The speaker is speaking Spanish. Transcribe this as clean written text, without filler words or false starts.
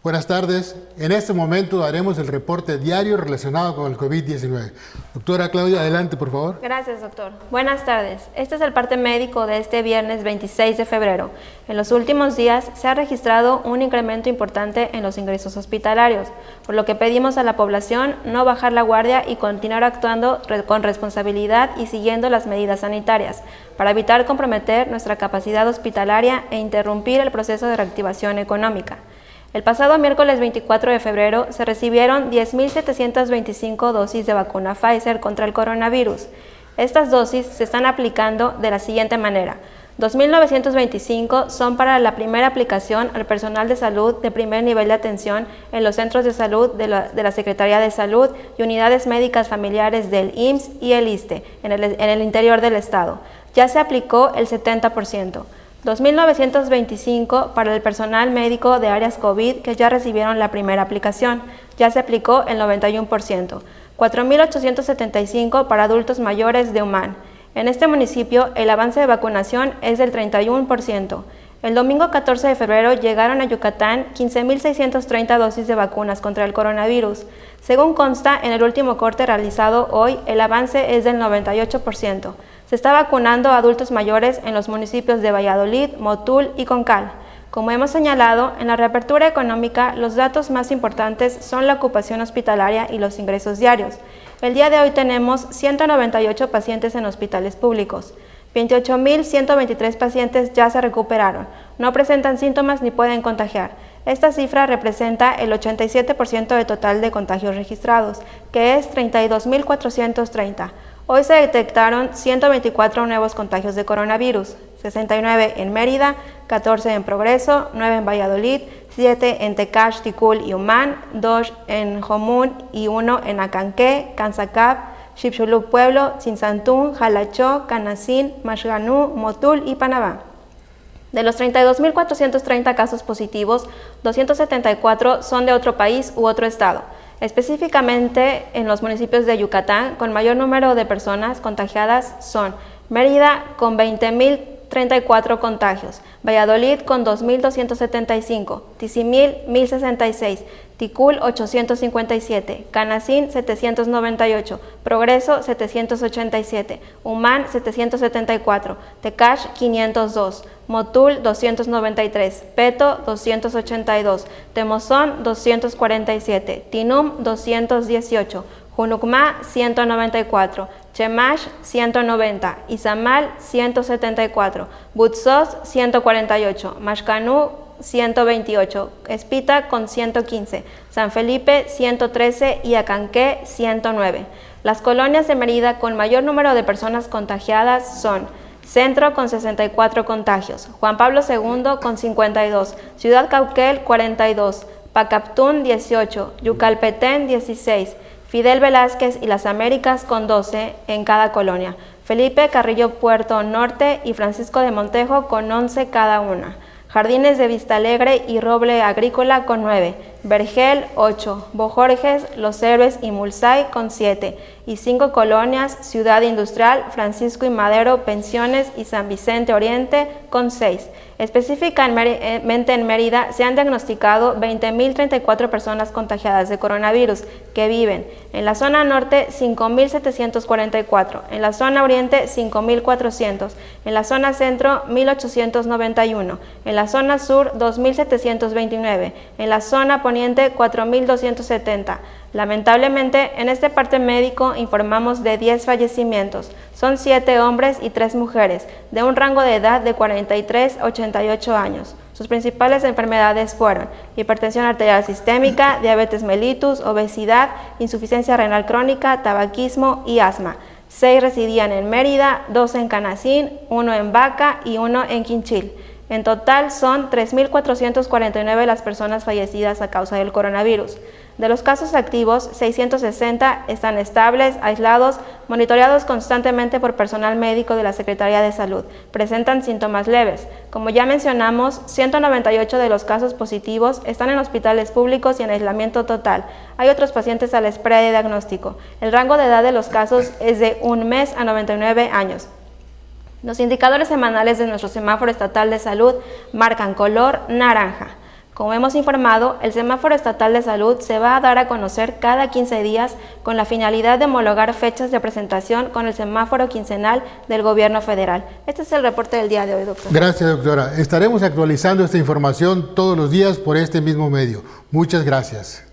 Buenas tardes. En este momento haremos el reporte diario relacionado con el COVID-19. Doctora Claudia, adelante, por favor. Gracias, doctor. Buenas tardes. Este es el parte médico de este viernes 26 de febrero. En los últimos días se ha registrado un incremento importante en los ingresos hospitalarios, por lo que pedimos a la población no bajar la guardia y continuar actuando con responsabilidad y siguiendo las medidas sanitarias, para evitar comprometer nuestra capacidad hospitalaria e interrumpir el proceso de reactivación económica. El pasado miércoles 24 de febrero se recibieron 10.725 dosis de vacuna Pfizer contra el coronavirus. Estas dosis se están aplicando de la siguiente manera. 2.925 son para la primera aplicación al personal de salud de primer nivel de atención en los centros de salud de la Secretaría de Salud y unidades médicas familiares del IMSS y el ISSSTE en el interior del estado. Ya se aplicó el 70%. 2.925 para el personal médico de áreas COVID que ya recibieron la primera aplicación, ya se aplicó el 91%. 4.875 para adultos mayores de Humán. En este municipio el avance de vacunación es del 31%. El domingo 14 de febrero llegaron a Yucatán 15.630 dosis de vacunas contra el coronavirus. Según consta en el último corte realizado hoy, el avance es del 98%. Se está vacunando a adultos mayores en los municipios de Valladolid, Motul y Concal. Como hemos señalado, en la reapertura económica los datos más importantes son la ocupación hospitalaria y los ingresos diarios. El día de hoy tenemos 198 pacientes en hospitales públicos. 28.123 pacientes ya se recuperaron, no presentan síntomas ni pueden contagiar. Esta cifra representa el 87% del total de contagios registrados, que es 32.430. Hoy se detectaron 124 nuevos contagios de coronavirus, 69 en Mérida, 14 en Progreso, 9 en Valladolid, 7 en Tecash, Ticul y Humán, 2 en Jomún y 1 en Acanqué, Cansacab, Xipxuluc Pueblo, Tzintzantún, Jalachó, Canacín, Maxganú, Motul y Panabá. De los 32.430 casos positivos, 274 son de otro país u otro estado. Específicamente en los municipios de Yucatán, con mayor número de personas contagiadas son Mérida con 20.034 contagios, Valladolid con 2.275, Tizimil 1.066, Ticul 857, Canacín 798, Progreso 787, Humán 774, Tecash 502, Motul 293, Peto 282, Temozón 247, Tinum 218, Junucmá 194, Chemash 190, Izamal 174, Butsos 148, Maxcanú 128, Espita con 115, San Felipe 113 y Acanqué 109. Las colonias de Mérida con mayor número de personas contagiadas son Centro con 64 contagios, Juan Pablo II con 52, Ciudad Cauquel 42, Pacaptún 18, Yucalpetén 16, Fidel Velázquez y Las Américas con 12 en cada colonia, Felipe Carrillo Puerto Norte y Francisco de Montejo con 11 cada una, Jardines de Vista Alegre y Roble Agrícola con 9, Vergel 8, Bojorges, Los Héroes y Mulsay con 7 y 5 colonias, Ciudad Industrial, Francisco y Madero, Pensiones y San Vicente Oriente con 6. Específicamente en Mérida se han diagnosticado 20.034 personas contagiadas de coronavirus que viven en la zona norte 5.744, en la zona oriente 5.400, en la zona centro 1.891, en la zona sur 2.729, en la zona poniente 4.270. Lamentablemente, en este parte médico informamos de 10 fallecimientos. Son 7 hombres y 3 mujeres, de un rango de edad de 43 a 88 años. Sus principales enfermedades fueron hipertensión arterial sistémica, diabetes mellitus, obesidad, insuficiencia renal crónica, tabaquismo y asma. 6 residían en Mérida, 2 en Canacín, 1 en Vaca y 1 en Quinchil. En total son 3.449 las personas fallecidas a causa del coronavirus. De los casos activos, 660 están estables, aislados, monitoreados constantemente por personal médico de la Secretaría de Salud. Presentan síntomas leves. Como ya mencionamos, 198 de los casos positivos están en hospitales públicos y en aislamiento total. Hay otros pacientes a la espera de diagnóstico. El rango de edad de los casos es de 1 mes a 99 años. Los indicadores semanales de nuestro semáforo estatal de salud marcan color naranja. Como hemos informado, el semáforo estatal de salud se va a dar a conocer cada 15 días con la finalidad de homologar fechas de presentación con el semáforo quincenal del gobierno federal. Este es el reporte del día de hoy, doctor. Gracias, doctora. Estaremos actualizando esta información todos los días por este mismo medio. Muchas gracias.